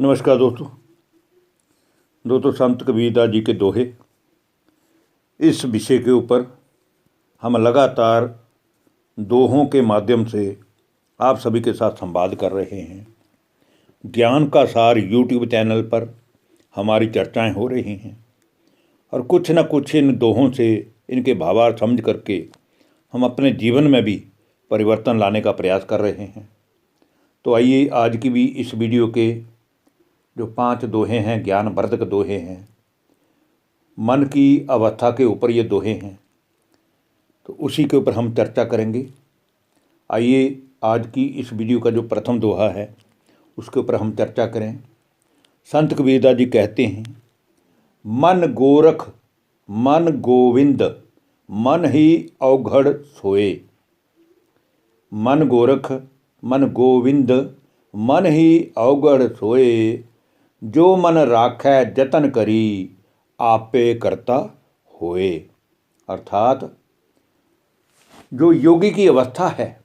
नमस्कार दोस्तों संत कबीरदास जी के दोहे, इस विषय के ऊपर हम लगातार दोहों के माध्यम से आप सभी के साथ संवाद कर रहे हैं। ज्ञान का सार यूट्यूब चैनल पर हमारी चर्चाएं हो रही हैं और कुछ न कुछ इन दोहों से इनके भावार्थ समझ करके हम अपने जीवन में भी परिवर्तन लाने का प्रयास कर रहे हैं। तो आइए आज की भी इस वीडियो के जो 5 दोहे हैं, ज्ञानवर्धक दोहे हैं, मन की अवस्था के ऊपर ये दोहे हैं, तो उसी के ऊपर हम चर्चा करेंगे। आइए आज की इस वीडियो का जो प्रथम दोहा है उसके ऊपर हम चर्चा करें। संत कबीरदास जी कहते हैं, मन गोरख मन गोविंद मन ही अवघड़ सोए। मन गोरख मन गोविंद मन ही अवघड़ सोए। जो मन राखै जतन करी आपे करता होए। अर्थात जो योगी की अवस्था है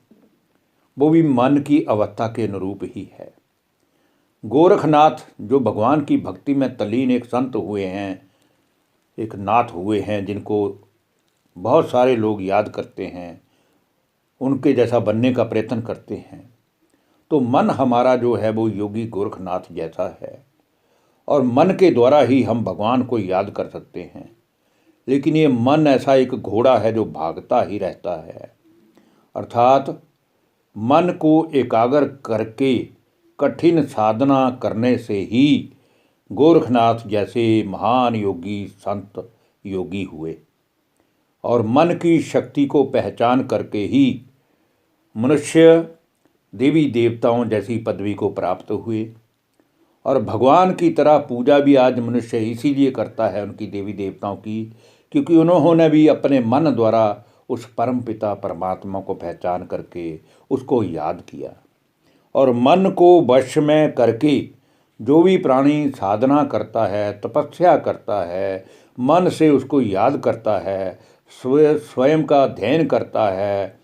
वो भी मन की अवस्था के अनुरूप ही है। गोरखनाथ जो भगवान की भक्ति में तल्लीन एक संत हुए हैं, एक नाथ हुए हैं, जिनको बहुत सारे लोग याद करते हैं, उनके जैसा बनने का प्रयत्न करते हैं, तो मन हमारा जो है वो योगी गोरखनाथ जैसा है और मन के द्वारा ही हम भगवान को याद कर सकते हैं। लेकिन ये मन ऐसा एक घोड़ा है जो भागता ही रहता है। अर्थात मन को एकाग्र करके कठिन साधना करने से ही गोरखनाथ जैसे महान योगी संत योगी हुए और मन की शक्ति को पहचान करके ही मनुष्य देवी देवताओं जैसी पदवी को प्राप्त हुए। और भगवान की तरह पूजा भी आज मनुष्य इसीलिए करता है उनकी देवी देवताओं की, क्योंकि उन्होंने भी अपने मन द्वारा उस परम पिता परमात्मा को पहचान करके उसको याद किया। और मन को वश में करके जो भी प्राणी साधना करता है, तपस्या करता है, मन से उसको याद करता है, स्वयं का अध्ययन करता है,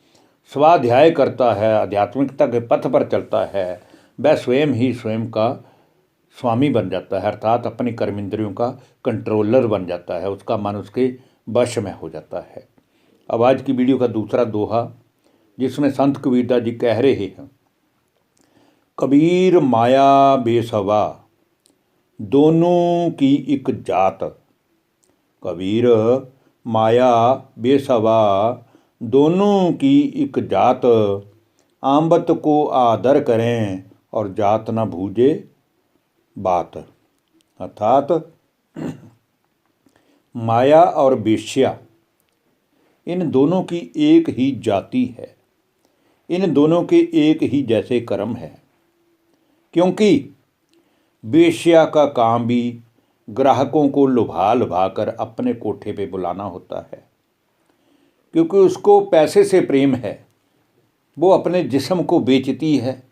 स्वाध्याय करता है, आध्यात्मिकता के पथ पर चलता है, वह स्वयं ही स्वयं का स्वामी बन जाता है। अर्थात अपनी कर्मेंद्रियों का कंट्रोलर बन जाता है, उसका मन उसके वश में हो जाता है। अब आज की वीडियो का दूसरा दोहा, जिसमें संत कबीरदास जी कह रहे हैं, कबीर माया बेसवा दोनों की एक जात। कबीर माया बेसवा दोनों की एक जात। आंबत को आदर करें और जात न भूजे बात। अर्थात माया और वेश्या इन दोनों की एक ही जाति है, इन दोनों के एक ही जैसे कर्म है। क्योंकि वेश्या का काम भी ग्राहकों को लुभा लुभा कर अपने कोठे पे बुलाना होता है, क्योंकि उसको पैसे से प्रेम है। वो अपने जिस्म को बेचती है,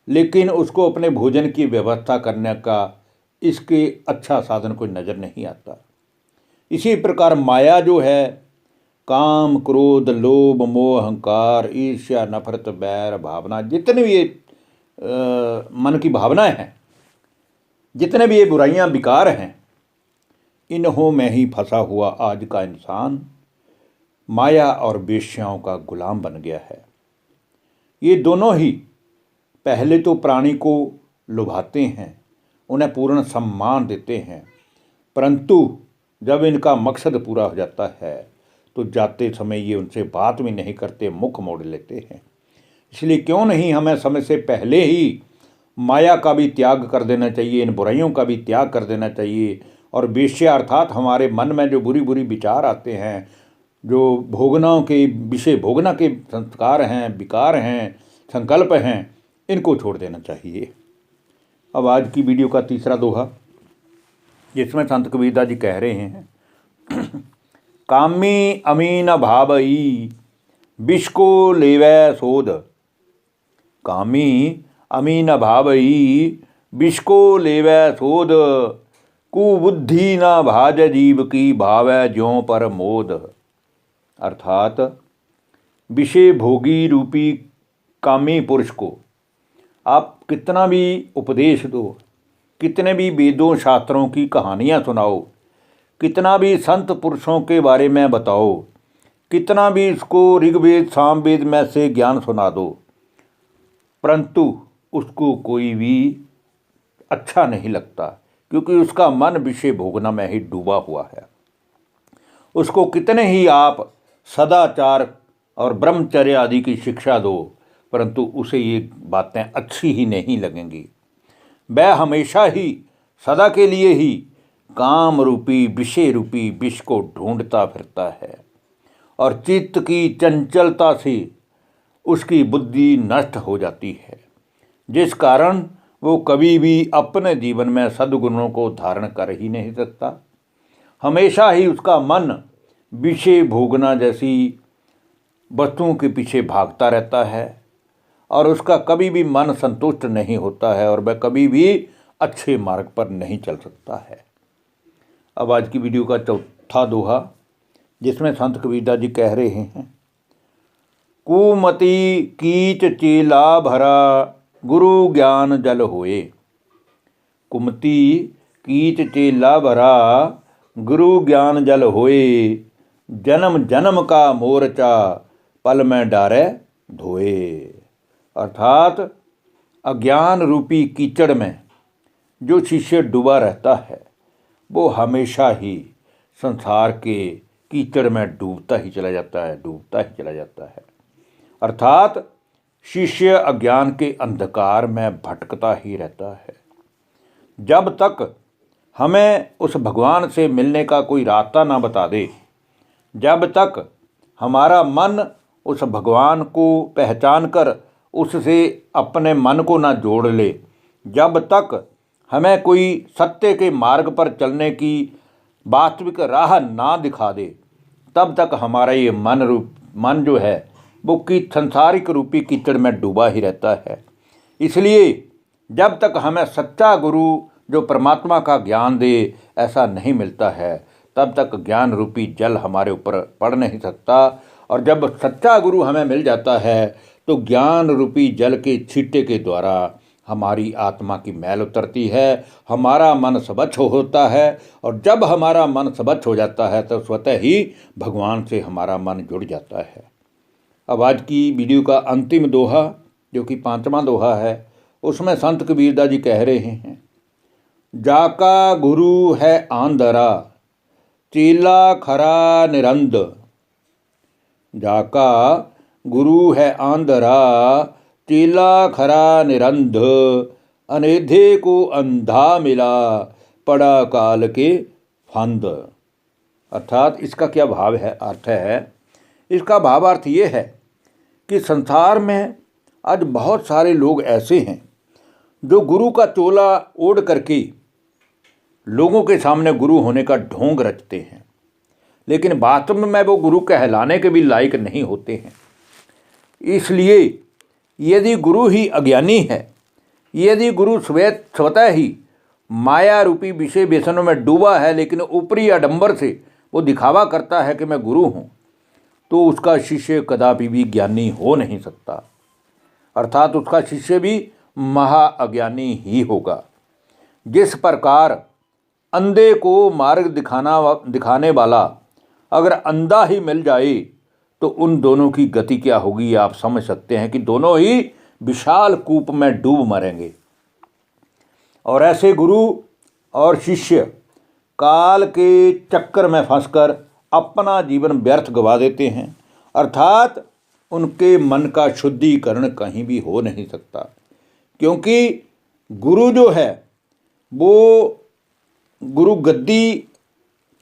लेकिन उसको अपने भोजन की व्यवस्था करने का इसके अच्छा साधन कोई नज़र नहीं आता। इसी प्रकार माया जो है, काम क्रोध लोभ मोह अहंकार ईर्ष्या नफरत बैर भावना, जितने भी ये मन की भावनाएं हैं, जितने भी ये बुराइयां विकार हैं, इन्हों में ही फंसा हुआ आज का इंसान माया और वेश्याओं का गुलाम बन गया है। ये दोनों ही पहले तो प्राणी को लुभाते हैं, उन्हें पूर्ण सम्मान देते हैं, परंतु जब इनका मकसद पूरा हो जाता है तो जाते समय ये उनसे बात भी नहीं करते, मुख मोड़ लेते हैं। इसलिए क्यों नहीं हमें समय से पहले ही माया का भी त्याग कर देना चाहिए, इन बुराइयों का भी त्याग कर देना चाहिए। और वेश्या अर्थात हमारे मन में जो बुरी बुरी विचार आते हैं, जो भोगनाओं के विषय भोगना के संस्कार हैं, विकार हैं, संकल्प हैं, इनको छोड़ देना चाहिए। अब आज की वीडियो का तीसरा दोहा, जिसमें संत कबीरदास जी कह रहे हैं, कामी अमीन भावई विष को लेवै सोध। कामी अमीन भावई विष को लेवै सोध। कुबुद्धि न भाज जीव की भावै ज्यों पर मोद। अर्थात विषय भोगी रूपी कामी पुरुष को आप कितना भी उपदेश दो, कितने भी वेदों शास्त्रों की कहानियाँ सुनाओ, कितना भी संत पुरुषों के बारे में बताओ, कितना भी इसको ऋग्वेद सामवेद में से ज्ञान सुना दो, परंतु उसको कोई भी अच्छा नहीं लगता, क्योंकि उसका मन विषय भोगना में ही डूबा हुआ है। उसको कितने ही आप सदाचार और ब्रह्मचर्य आदि की शिक्षा दो, परंतु उसे ये बातें अच्छी ही नहीं लगेंगी। वह हमेशा ही सदा के लिए ही काम रूपी विषय रूपी विष को ढूंढता फिरता है और चित्त की चंचलता से उसकी बुद्धि नष्ट हो जाती है, जिस कारण वो कभी भी अपने जीवन में सद्गुणों को धारण कर ही नहीं सकता। हमेशा ही उसका मन विषय भोगना जैसी वस्तुओं के पीछे भागता रहता है और उसका कभी भी मन संतुष्ट नहीं होता है और वह कभी भी अच्छे मार्ग पर नहीं चल सकता है। अब आज की वीडियो का चौथा दोहा, जिसमें संत कबीरदास जी कह रहे हैं, कुमति कीच चेला भरा गुरु ज्ञान जल होए। कुमति कीच चेला भरा गुरु ज्ञान जल होए, जन्म जन्म का मोर्चा पल में डारे धोए। अर्थात अज्ञान रूपी कीचड़ में जो शिष्य डूबा रहता है वो हमेशा ही संसार के कीचड़ में डूबता ही चला जाता है। अर्थात शिष्य अज्ञान के अंधकार में भटकता ही रहता है। जब तक हमें उस भगवान से मिलने का कोई रास्ता ना बता दे, जब तक हमारा मन उस भगवान को पहचान कर उससे अपने मन को ना जोड़ ले, जब तक हमें कोई सत्य के मार्ग पर चलने की वास्तविक राह ना दिखा दे, तब तक हमारा ये मन जो है वो की संसारिक रूपी कीचड़ में डूबा ही रहता है। इसलिए जब तक हमें सच्चा गुरु जो परमात्मा का ज्ञान दे ऐसा नहीं मिलता है, तब तक ज्ञान रूपी जल हमारे ऊपर पड़ नहीं सकता। और जब सच्चा गुरु हमें मिल जाता है तो ज्ञान रूपी जल के छींटे के द्वारा हमारी आत्मा की मैल उतरती है, हमारा मन स्वच्छ होता है और जब हमारा मन स्वच्छ हो जाता है तो स्वतः ही भगवान से हमारा मन जुड़ जाता है। अब आज की वीडियो का अंतिम दोहा, जो कि 5वां दोहा है, उसमें संत कबीरदास जी कह रहे हैं, जाका गुरु है आंधरा चेला खरा निरंद। जाका गुरु है आंधरा चेला खरा निरंध, अनेधे को अंधा मिला पड़ा काल के फंद। अर्थात इसका क्या भाव है, अर्थ है, इसका भावार्थ ये है कि संसार में आज बहुत सारे लोग ऐसे हैं जो गुरु का चोला ओढ़ करके लोगों के सामने गुरु होने का ढोंग रचते हैं, लेकिन वास्तव में वो गुरु कहलाने के भी लायक नहीं होते हैं। इसलिए यदि गुरु ही अज्ञानी है, यदि गुरु स्वतः ही माया रूपी विषय व्यसनों में डूबा है, लेकिन ऊपरी आडंबर से वो दिखावा करता है कि मैं गुरु हूँ, तो उसका शिष्य कदापि भी ज्ञानी हो नहीं सकता। अर्थात उसका शिष्य भी महा अज्ञानी ही होगा। जिस प्रकार अंधे को मार्ग दिखाने वाला अगर अंधा ही मिल जाए तो उन दोनों की गति क्या होगी, आप समझ सकते हैं कि दोनों ही विशाल कूप में डूब मरेंगे। और ऐसे गुरु और शिष्य काल के चक्कर में फंसकर अपना जीवन व्यर्थ गवा देते हैं। अर्थात उनके मन का शुद्धिकरण कहीं भी हो नहीं सकता, क्योंकि गुरु जो है वो गुरु गद्दी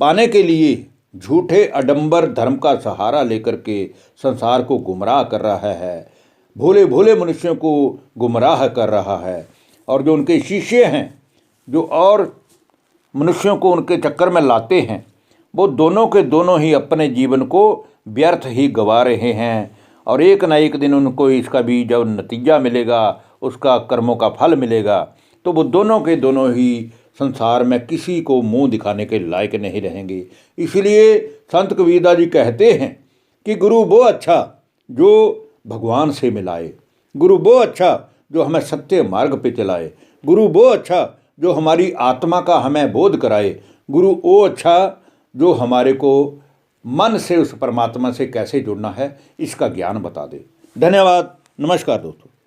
पाने के लिए झूठे आडंबर धर्म का सहारा लेकर के संसार को गुमराह कर रहा है, भोले भोले मनुष्यों को गुमराह कर रहा है। और जो उनके शिष्य हैं, जो और मनुष्यों को उनके चक्कर में लाते हैं, वो दोनों के दोनों ही अपने जीवन को व्यर्थ ही गवा रहे हैं। और एक न एक दिन उनको इसका भी जब नतीजा मिलेगा, उसका कर्मों का फल मिलेगा, तो वो दोनों के दोनों ही संसार में किसी को मुंह दिखाने के लायक नहीं रहेंगे। इसलिए संत कबीरदास जी कहते हैं कि गुरु वो अच्छा जो भगवान से मिलाए, गुरु वो अच्छा जो हमें सत्य मार्ग पे चलाए, गुरु वो अच्छा जो हमारी आत्मा का हमें बोध कराए। गुरु वो अच्छा जो हमारे को मन से उस परमात्मा से कैसे जुड़ना है इसका ज्ञान बता दे। धन्यवाद। नमस्कार दोस्तों।